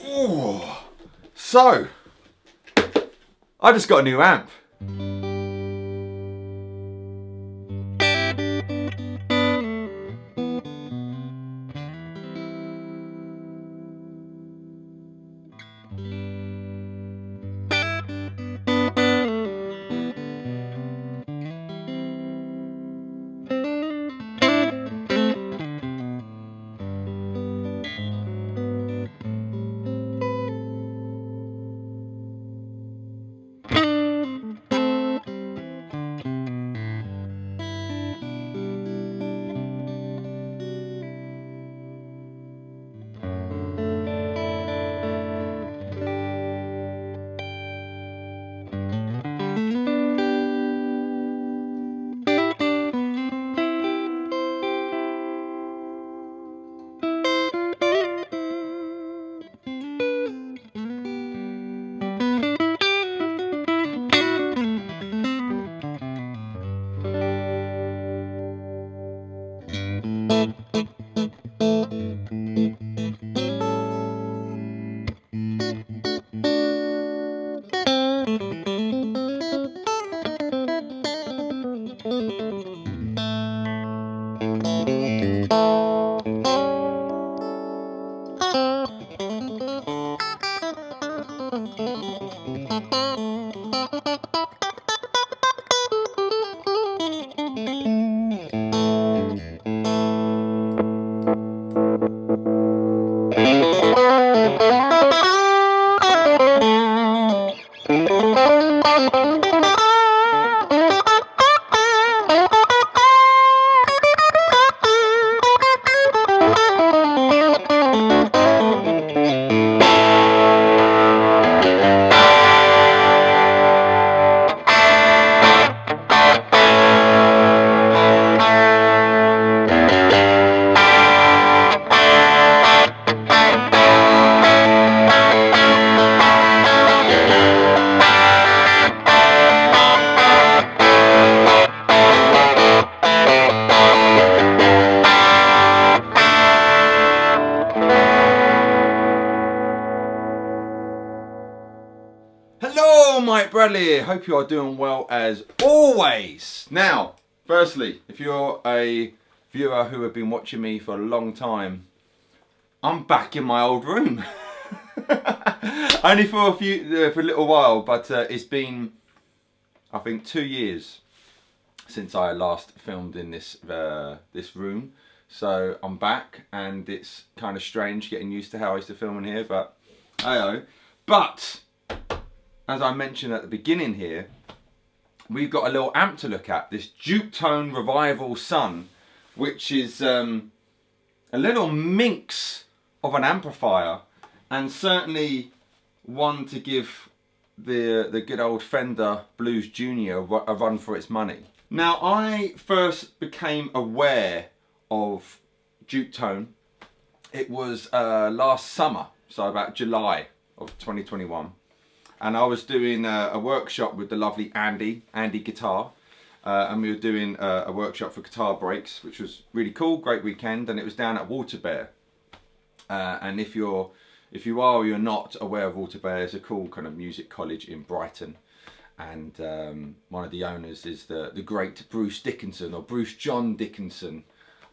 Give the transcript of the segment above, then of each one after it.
Ooh. So, I just got a new amp. Hello, Mike Bradley. Hope you are doing well as always. Now, firstly, if you're a viewer who have been watching me for a long time, I'm back in my old room. Only for a little while, but it's been, I think, 2 years since I last filmed in this room. So I'm back, and it's kind of strange getting used to how I used to film in here, but hey-oh. But as I mentioned at the beginning here, we've got a little amp to look at, this Juketone Rival Sun, which is a little minx of an amplifier, and certainly one to give the good old Fender Blues Junior a run for its money. Now, I first became aware of Juketone, it was last summer, so about July of 2021. And I was doing a workshop with the lovely Andy Guitar, and we were doing a workshop for guitar breaks, which was really cool, great weekend, and it was down at Waterbear. And if you are or you're not aware of Waterbear, it's a cool kind of music college in Brighton, and one of the owners is the great Bruce Dickinson, or Bruce John Dickinson,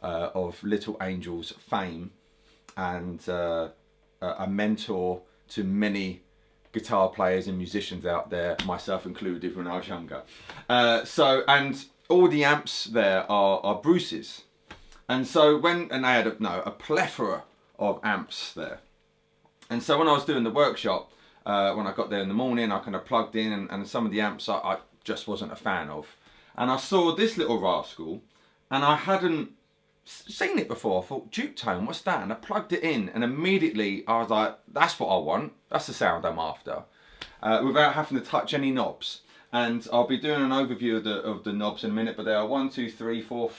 of Little Angels fame, and a mentor to many guitar players and musicians out there, myself included, when I was younger. And all the amps there are Bruce's. And so and I had a plethora of amps there. And so when I was doing the workshop, when I got there in the morning, I kind of plugged in, and some of the amps I just wasn't a fan of. And I saw this little rascal, and I hadn't seen it before. I thought, Juketone, what's that? And I plugged it in, and immediately I was like, that's what I want. That's the sound I'm after, without having to touch any knobs. And I'll be doing an overview of the knobs in a minute, but there are 1, 2, 3, 4,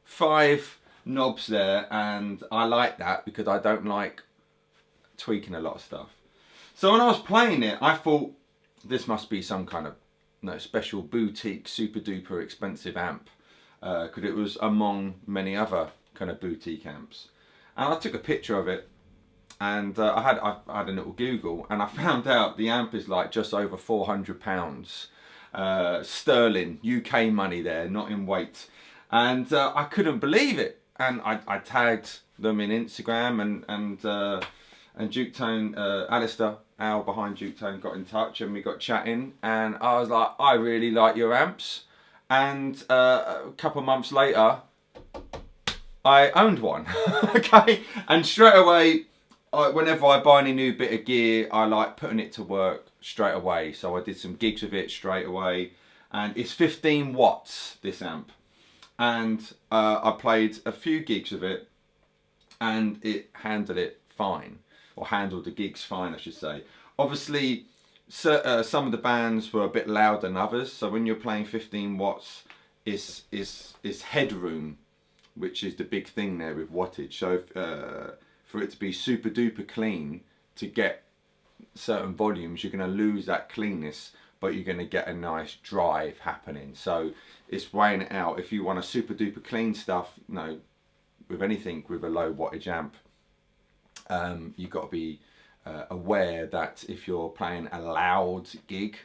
5 knobs there, and I like that because I don't like tweaking a lot of stuff. So when I was playing it, I thought this must be some kind of special boutique, super duper expensive amp, because it was among many other kind of boutique amps. And I took a picture of it, And I had a little Google, and I found out the amp is like just over £400 sterling, UK money there, not in weight. And I couldn't believe it. And I tagged them in Instagram, and Juketone, asThe, Al behind Juketone, got in touch, and we got chatting, and I was like, I really like your amps. And a couple of months later, I owned one. Okay, and straight away, whenever I buy any new bit of gear, I like putting it to work straight away. So I did some gigs with it straight away, and it's 15 watts, this amp. And I played a few gigs with it, and it handled it fine, or handled the gigs fine, I should say. Obviously, some of the bands were a bit louder than others, so when you're playing 15 watts, it's headroom, which is the big thing there with wattage. So for it to be super duper clean, to get certain volumes, you're going to lose that cleanness, but you're going to get a nice drive happening. So it's weighing it out. If you want a super duper clean stuff, you know, with anything with a low wattage amp, you've got to be aware that if you're playing a loud gig,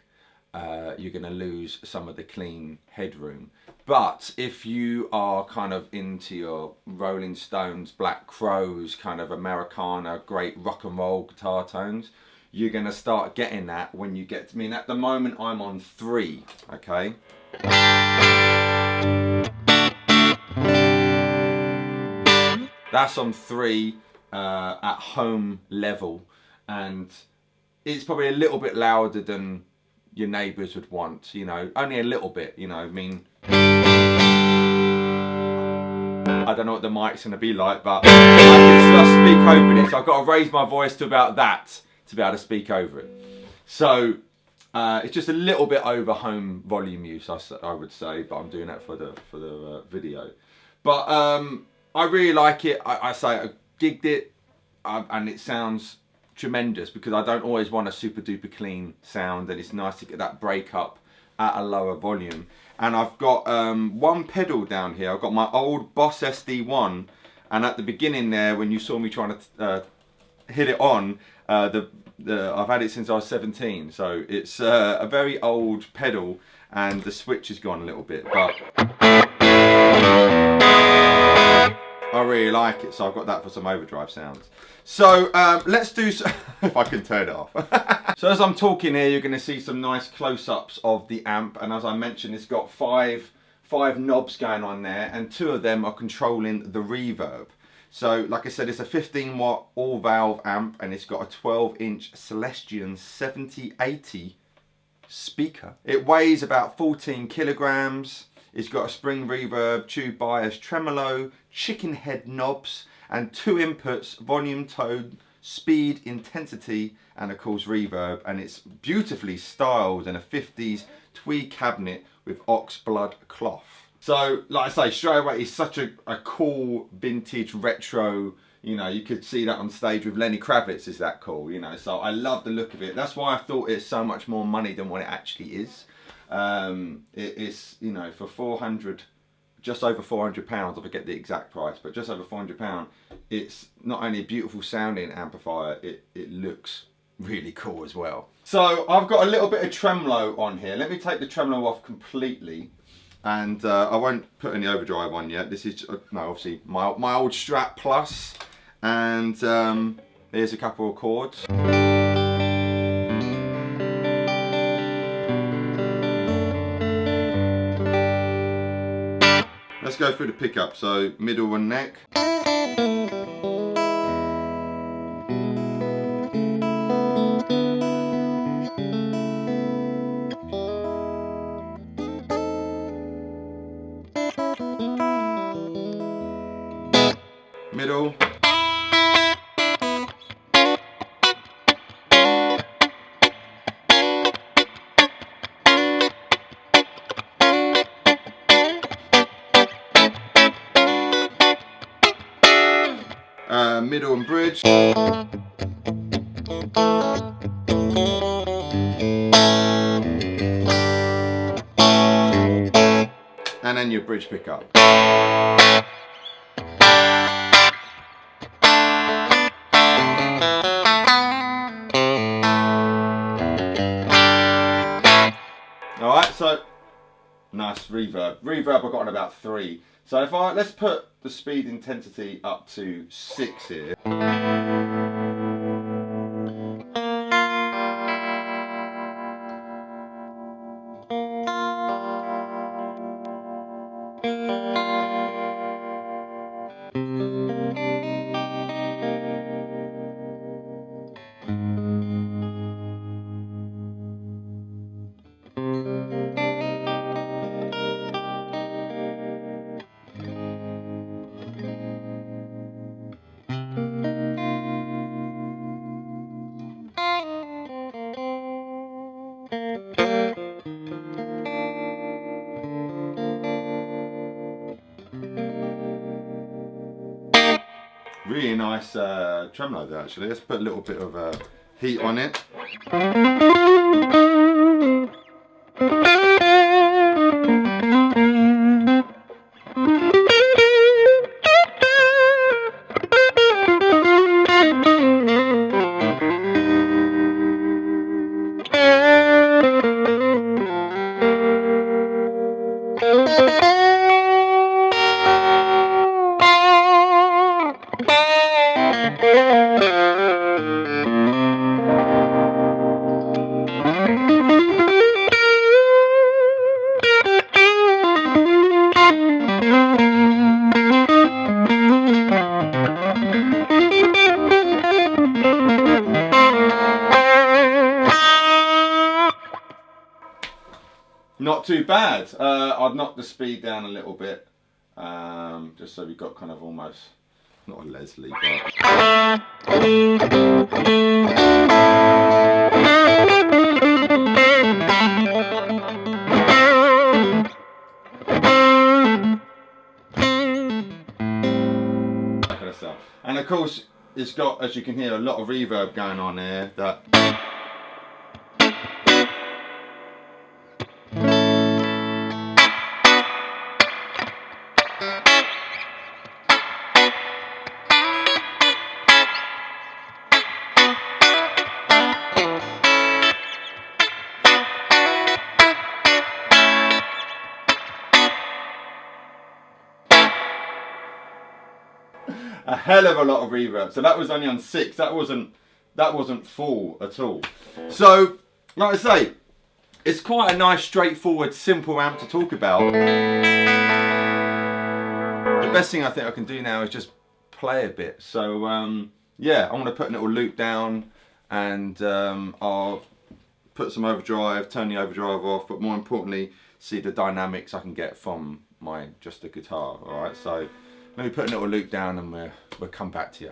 you're going to lose some of the clean headroom. But if you are kind of into your Rolling Stones, Black Crowes, kind of Americana, great rock and roll guitar tones, you're going to start getting that when you get to me. And at the moment I'm on 3, okay? That's on 3 at home level, and it's probably a little bit louder than your neighbours would want, you know, only a little bit, you know, I mean, I don't know what the mic's going to be like, but I can speak over this. I've got to raise my voice to about that to be able to speak over it. So it's just a little bit over home volume use, I would say, but I'm doing that for the video. But I really like it. I say I gigged it, and it sounds tremendous, because I don't always want a super duper clean sound, and it's nice to get that break up at a lower volume. And I've got one pedal down here. I've got my old Boss SD1, and at the beginning there, when you saw me trying to hit it on, I've had it since I was 17, so it's a very old pedal, and the switch has gone a little bit, but I really like it, so I've got that for some overdrive sounds. So let's do, if I can turn it off. So as I'm talking here, you're going to see some nice close-ups of the amp, and as I mentioned, it's got five knobs going on there, and 2 of them are controlling the reverb. So like I said, it's a 15 watt all valve amp, and it's got a 12-inch Celestion 7080 speaker. It weighs about 14 kilograms. It's got a spring reverb, tube bias, tremolo, chicken head knobs, and 2 inputs: volume, tone, speed, intensity, and of course reverb. And it's beautifully styled in a 50s tweed cabinet with ox blood cloth. So like I say, straight away, it's such a cool vintage retro, you know, you could see that on stage with Lenny Kravitz, is that cool, you know, so I love the look of it. That's why I thought it's so much more money than what it actually is. It's, you know, for 400, just over £400, I forget the exact price, but just over £400, it's not only a beautiful sounding amplifier, it looks really cool as well. So I've got a little bit of tremolo on here. Let me take the tremolo off completely, and I won't put any overdrive on yet. This is, no, obviously my old Strat Plus, and here's a couple of chords. Let's go through the pickup. So middle and neck. Middle. Middle and bridge. And then your bridge pickup. nice reverb. Reverb I've got on about 3. So if let's put the speed intensity up to 6 here. Really nice tremolo there actually. Let's put a little bit of heat on it. Not too bad. I'd knock the speed down a little bit, just so we've got kind of almost, not a Leslie, but... And of course, it's got, as you can hear, a lot of reverb going on here. That a hell of a lot of reverb. So that was only on 6. That wasn't full at all. So, like I say, it's quite a nice, straightforward, simple amp to talk about. The best thing I think I can do now is just play a bit. So yeah, I'm going to put a little loop down, and I'll put some overdrive, turn the overdrive off, but more importantly, see the dynamics I can get from just the guitar. All right, so let me put a little loop down, and we'll come back to you.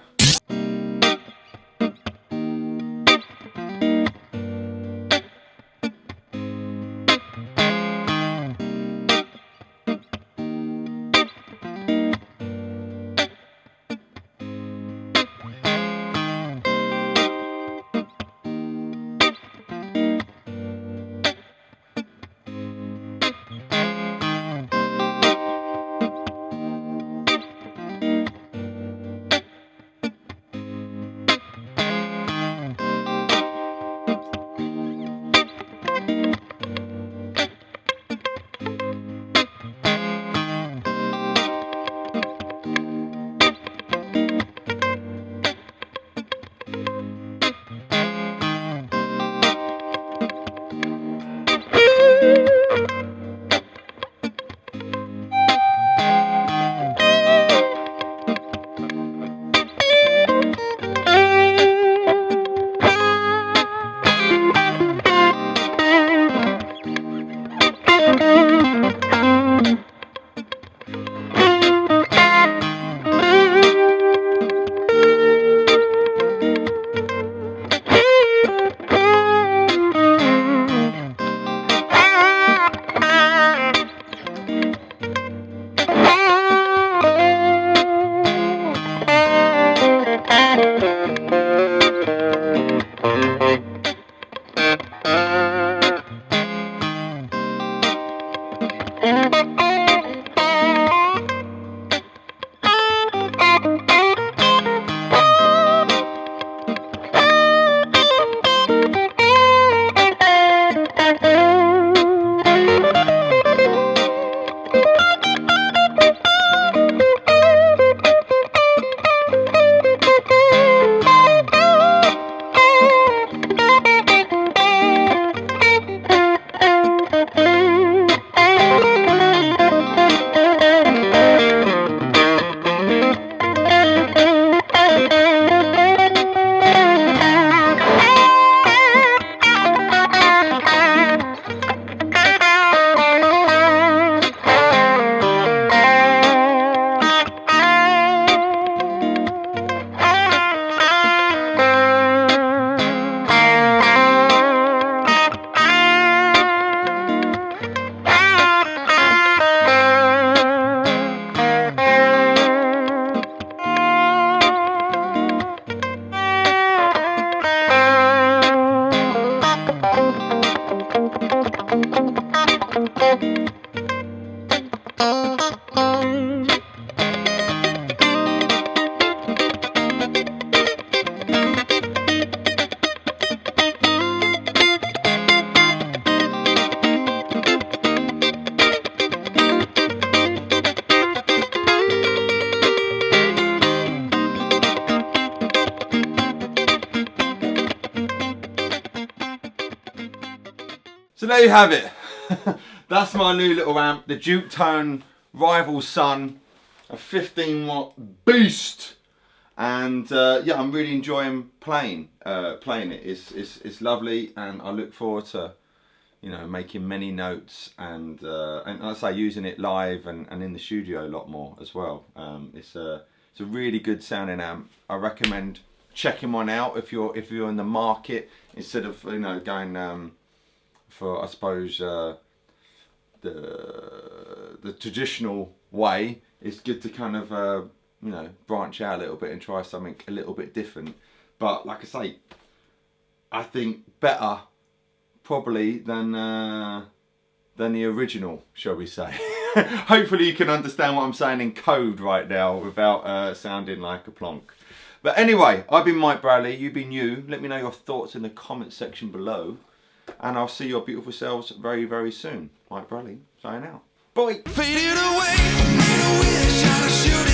So there you have it. That's my new little amp, the Juketone Rival Sun, a 15-watt beast. And yeah, I'm really enjoying playing it. It's lovely, and I look forward to, you know, making many notes and I say using it live and in the studio a lot more as well. It's a really good sounding amp. I recommend checking one out if you're in the market, instead of, you know, going for, I suppose, the traditional way. It's good to kind of you know, branch out a little bit and try something a little bit different. But like I say, I think better probably than the original, shall we say. Hopefully you can understand what I'm saying in code right now without sounding like a plonk. But anyway, I've been Mike Bradley, you've been you. Let me know your thoughts in the comment section below, and I'll see your beautiful selves very, very soon. Mike Bradley, signing out. Bye. Faded away, made a wish, I should